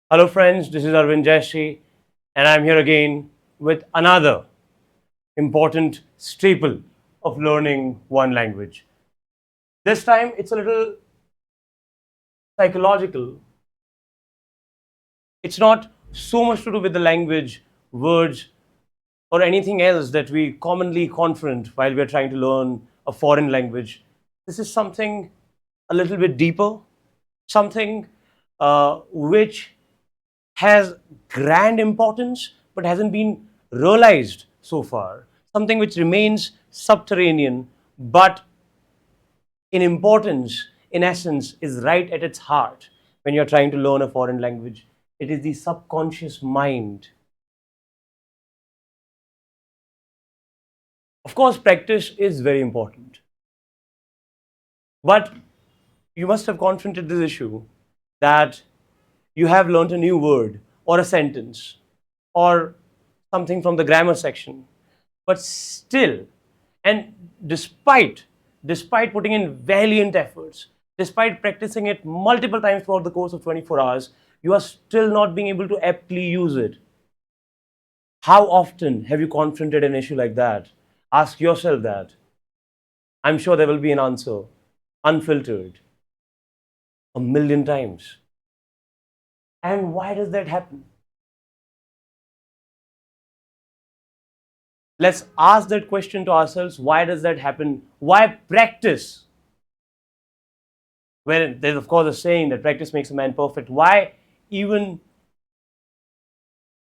Hello, friends. This is Arvind Jashi, and I'm here again with another important staple of learning one language. This time, it's a little psychological. It's not so much to do with the language, words, or anything else that we commonly confront while we're trying to learn a foreign language. This is something a little bit deeper, something which has grand importance but hasn't been realized so far, something which remains subterranean but in importance, in essence, is right at its heart when you're trying to learn a foreign language. It is the subconscious mind. Of course, practice is very important, but you must have confronted this issue that you have learned a new word or a sentence or something from the grammar section, but still, and despite putting in valiant efforts, despite practicing it multiple times throughout the course of 24 hours, you are still not being able to aptly use it. How often have you confronted an issue like that? Ask yourself that. I'm sure there will be an answer, unfiltered, a million times. And why does that happen? Let's ask that question to ourselves. Why does that happen? Why practice? Well, there's of course a saying that practice makes a man perfect. Why even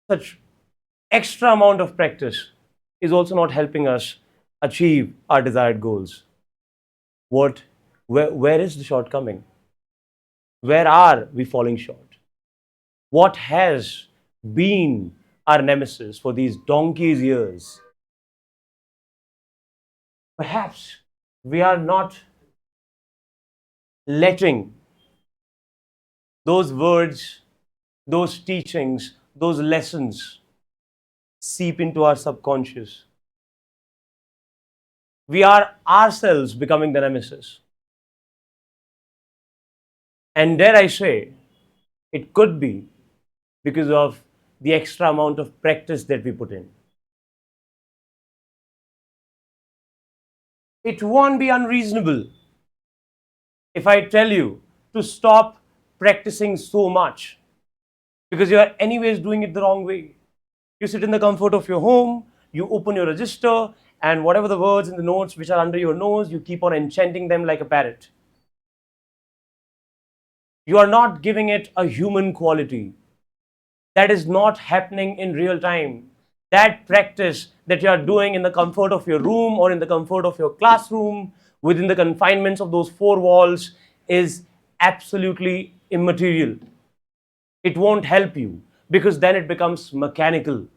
such extra amount of practice is also not helping us achieve our desired goals? What, where is the shortcoming? Where are we falling short? What has been our nemesis for these donkey's years? Perhaps we are not letting those words, those teachings, those lessons seep into our subconscious. We are ourselves becoming the nemesis. And dare I say, it could be because of the extra amount of practice that we put in. It won't be unreasonable if I tell you to stop practicing so much because you are, anyways, doing it the wrong way. You sit in the comfort of your home, you open your register, and whatever the words in the notes which are under your nose, you keep on enchanting them like a parrot. You are not giving it a human quality. That is not happening in real time. That practice that you are doing in the comfort of your room or in the comfort of your classroom, within the confinements of those four walls, is absolutely immaterial. It won't help you because then it becomes mechanical.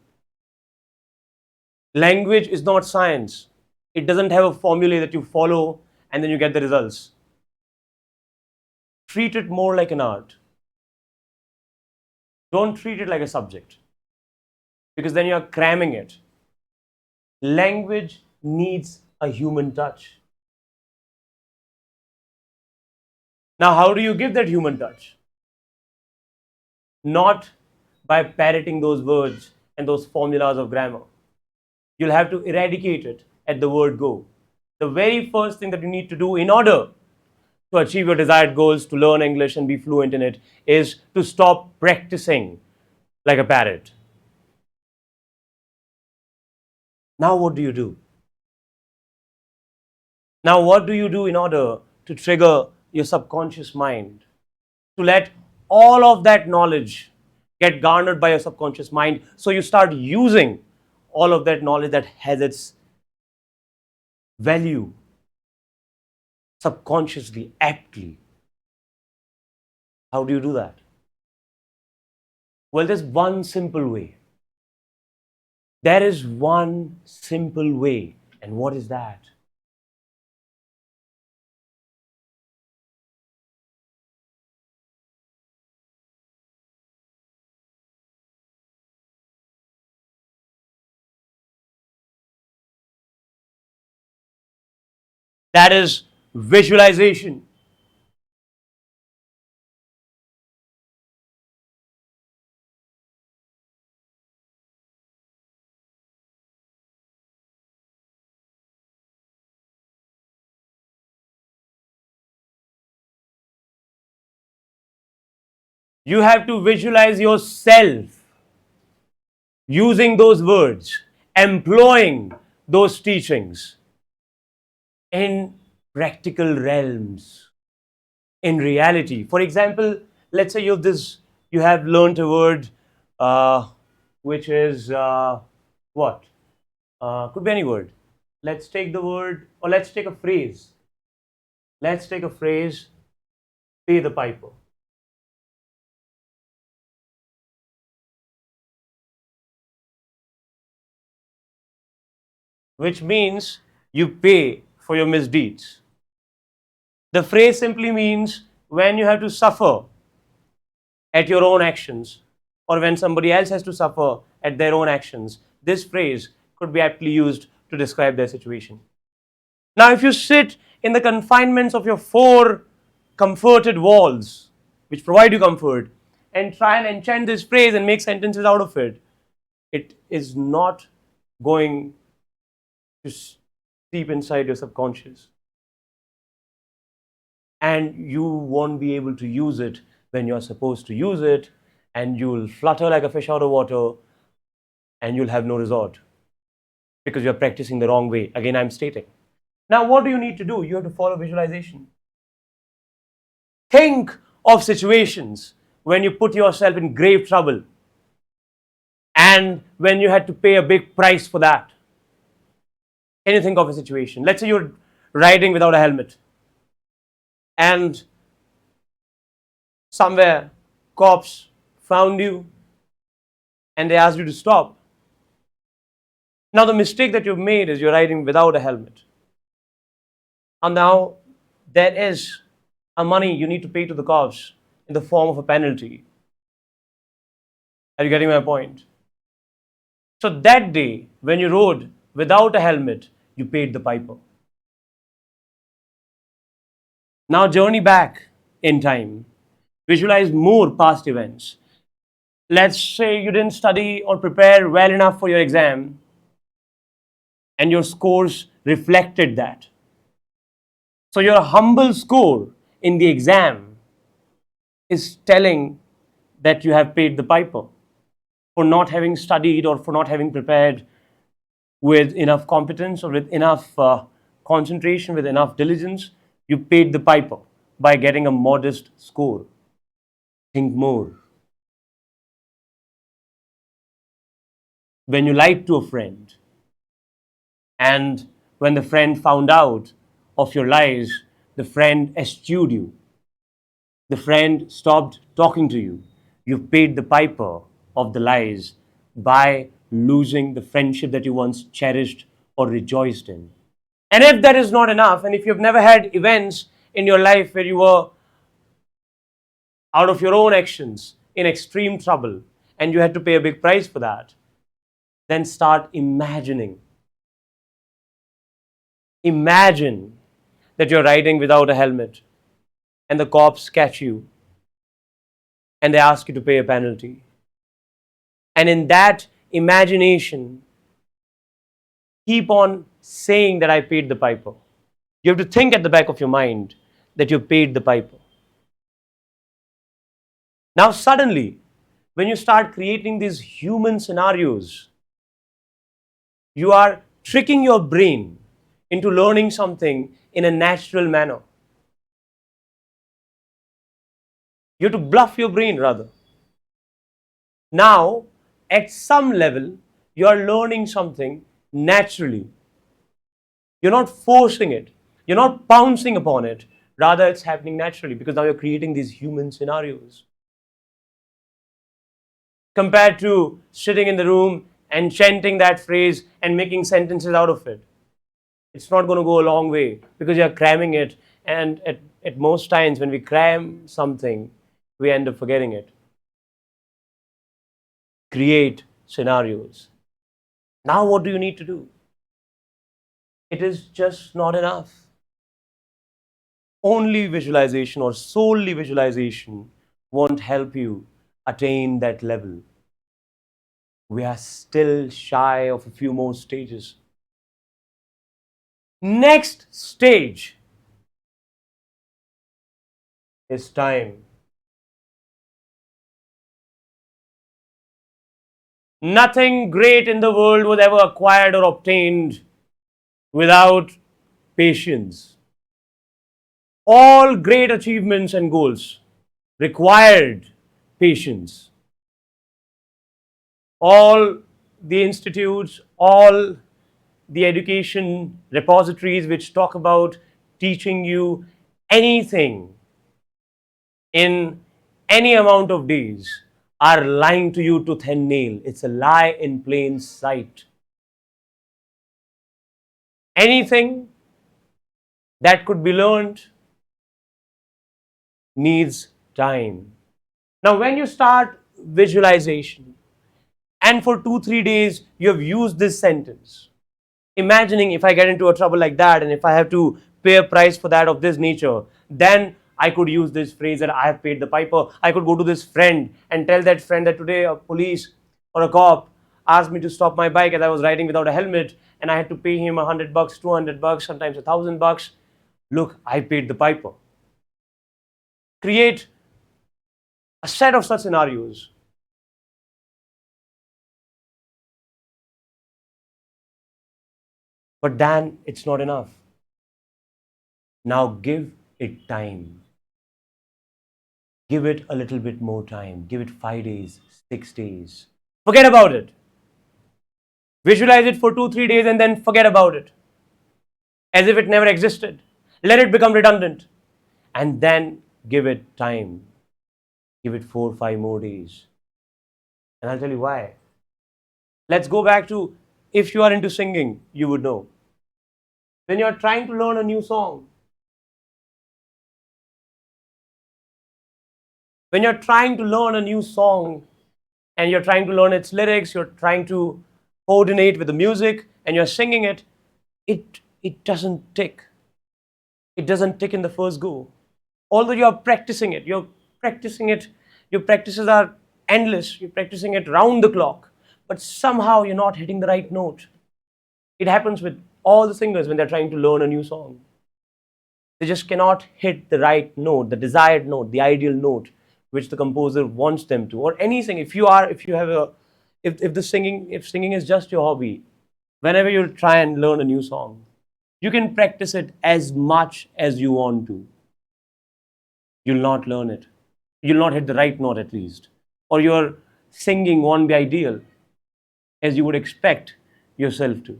Language is not science. It doesn't have a formula that you follow and then you get the results. Treat it more like an art. Don't treat it like a subject because then you're cramming it. Language needs a human touch. Now, how do you give that human touch? Not by parroting those words and those formulas of grammar. You'll have to eradicate it at the word go. The very first thing that you need to do in order to achieve your desired goals, to learn English and be fluent in it, is to stop practicing like a parrot. Now, what do you do? Now, what do you do in order to trigger your subconscious mind? To let all of that knowledge get garnered by your subconscious mind so you start using all of that knowledge that has its value subconsciously, aptly. How do you do that? Well, there's one simple way. There is one simple way. And what is that? That is visualization. You have to visualize yourself using those words, employing those teachings in practical realms, in reality. For example, let's say you have learned a word which is what? Could be any word. Let's take the word, or let's take a phrase. Let's take a phrase, pay the piper. Which means you pay for your misdeeds. The phrase simply means when you have to suffer at your own actions, or when somebody else has to suffer at their own actions. This phrase could be aptly used to describe their situation. Now, if you sit in the confinements of your four comforted walls, which provide you comfort, and try and enchant this phrase and make sentences out of it, it is not going to seep inside your subconscious. And you won't be able to use it when you're supposed to use it, and you'll flutter like a fish out of water, and you'll have no result because you're practicing the wrong way. Again, I'm stating. Now, what do you need to do? You have to follow visualization. Think of situations when you put yourself in grave trouble and when you had to pay a big price for that. Can you think of a situation? Let's say you're riding without a helmet and somewhere cops found you and they asked you to stop. Now, the mistake that you've made is you're riding without a helmet. And now there is a money you need to pay to the cops in the form of a penalty. Are you getting my point? So that day, when you rode without a helmet, you paid the piper. Now journey back in time. Visualize more past events. Let's say you didn't study or prepare well enough for your exam, and your scores reflected that. So your humble score in the exam is telling that you have paid the piper for not having studied or for not having prepared with enough competence or with enough concentration, with enough diligence. You paid the piper by getting a modest score. Think more. When you lied to a friend, and when the friend found out of your lies, the friend eschewed you. The friend stopped talking to you. You paid the piper of the lies by losing the friendship that you once cherished or rejoiced in. And if that is not enough, and if you've never had events in your life where you were out of your own actions in extreme trouble and you had to pay a big price for that, then start imagining. Imagine that you're riding without a helmet and the cops catch you and they ask you to pay a penalty. And in that imagination, keep on saying that I paid the piper. You have to think at the back of your mind that you paid the piper. Now, suddenly, when you start creating these human scenarios, you are tricking your brain into learning something in a natural manner. You have to bluff your brain rather. Now, at some level, you are learning something naturally. You're not forcing it. You're not pouncing upon it. Rather, it's happening naturally because now you're creating these human scenarios. Compared to sitting in the room and chanting that phrase and making sentences out of it. It's not going to go a long way because you're cramming it. And at most times, when we cram something, we end up forgetting it. Create scenarios. Now, what do you need to do? It is just not enough. Only visualization or solely visualization won't help you attain that level. We are still shy of a few more stages. Next stage is time. Nothing great in the world was ever acquired or obtained without patience. All great achievements and goals required patience. All the institutes, all the education repositories which talk about teaching you anything in any amount of days are lying to you tooth and nail. It's a lie in plain sight. Anything that could be learned needs time. Now, when you start visualization and for 2 3 days you have used this sentence, imagining if I get into a trouble like that and if I have to pay a price for that of this nature, then I could use this phrase that I have paid the piper. I could go to this friend and tell that friend that today a police or a cop asked me to stop my bike as I was riding without a helmet and I had to pay him $100, $200, sometimes $1,000. Look, I paid the piper. Create a set of such scenarios. But then it's not enough. Now give it time. Give it a little bit more time. Give it 5 days, 6 days. Forget about it. Visualize it for 2 3 days and then forget about it. As if it never existed. Let it become redundant. And then give it time. Give it 4 5 more days. And I'll tell you why. Let's go back to, if you are into singing, you would know. When you're trying to learn a new song, when you're trying to learn a new song and you're trying to learn its lyrics, you're trying to coordinate with the music and you're singing it, it doesn't tick. It doesn't tick in the first go. Although you're practicing it, your practices are endless, you're practicing it round the clock, but somehow you're not hitting the right note. It happens with all the singers when they're trying to learn a new song. They just cannot hit the right note, the desired note, the ideal note which the composer wants them to. Or anything, if singing is just your hobby, whenever you try and learn a new song, you can practice it as much as you want to. You'll not learn it. You'll not hit the right note at least. Or your singing won't be ideal as you would expect yourself to.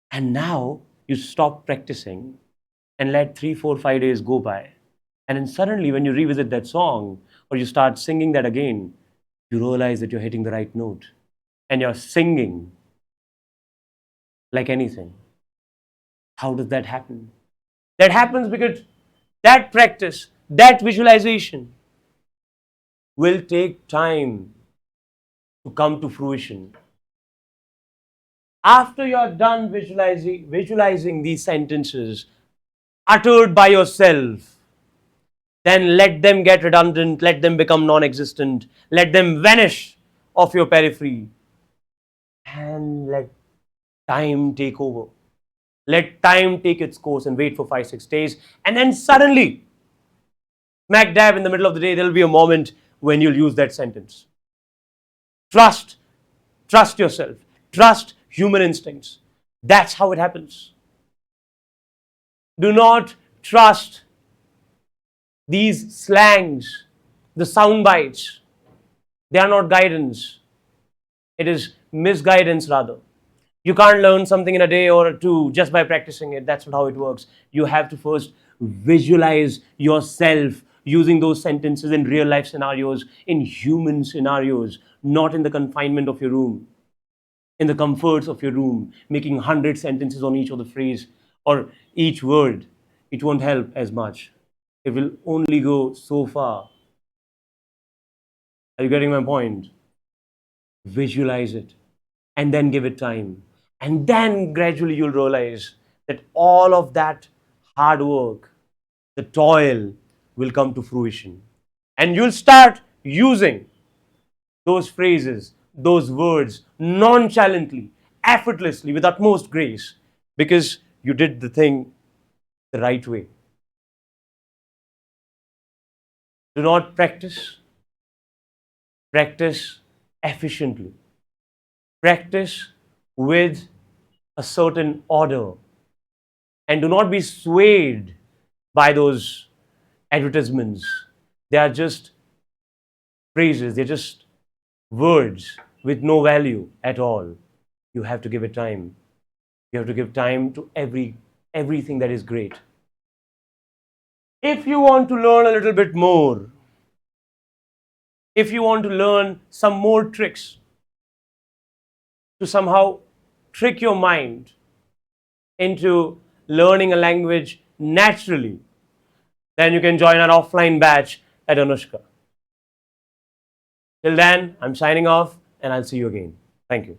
And now you stop practicing and let 3 4 5 days go by. And then suddenly, when you revisit that song or you start singing that again, you realize that you're hitting the right note and you're singing like anything. How does that happen? That happens because that practice, that visualization will take time to come to fruition. After you're done visualizing these sentences uttered by yourself, then let them get redundant, let them become non existent, let them vanish off your periphery, and let time take over. Let time take its course and wait for 5 6 days, and then suddenly, smack dab in the middle of the day, there'll be a moment when you'll use that sentence. Trust, trust yourself, trust human instincts. That's how it happens. Do not trust these slangs, the sound bites. They are not guidance. It is misguidance rather. You can't learn something in a day or two just by practicing it. That's not how it works. You have to first visualize yourself using those sentences in real life scenarios, in human scenarios, not in the confinement of your room, in the comforts of your room, making 100 sentences on each of the phrase or each word. It won't help as much. It will only go so far. Are you getting my point? Visualize it and then give it time. And then gradually you'll realize that all of that hard work, the toil will come to fruition. And you'll start using those phrases, those words nonchalantly, effortlessly, with utmost grace, because you did the thing the right way. Do not practice. Practice efficiently. Practice with a certain order and do not be swayed by those advertisements. They are just phrases, they're just words with no value at all. You have to give it time. You have to give time to everything that is great. If you want to learn a little bit more, if you want to learn some more tricks to somehow trick your mind into learning a language naturally, then you can join our offline batch at Anushka. Till then, I'm signing off and I'll see you again. Thank you.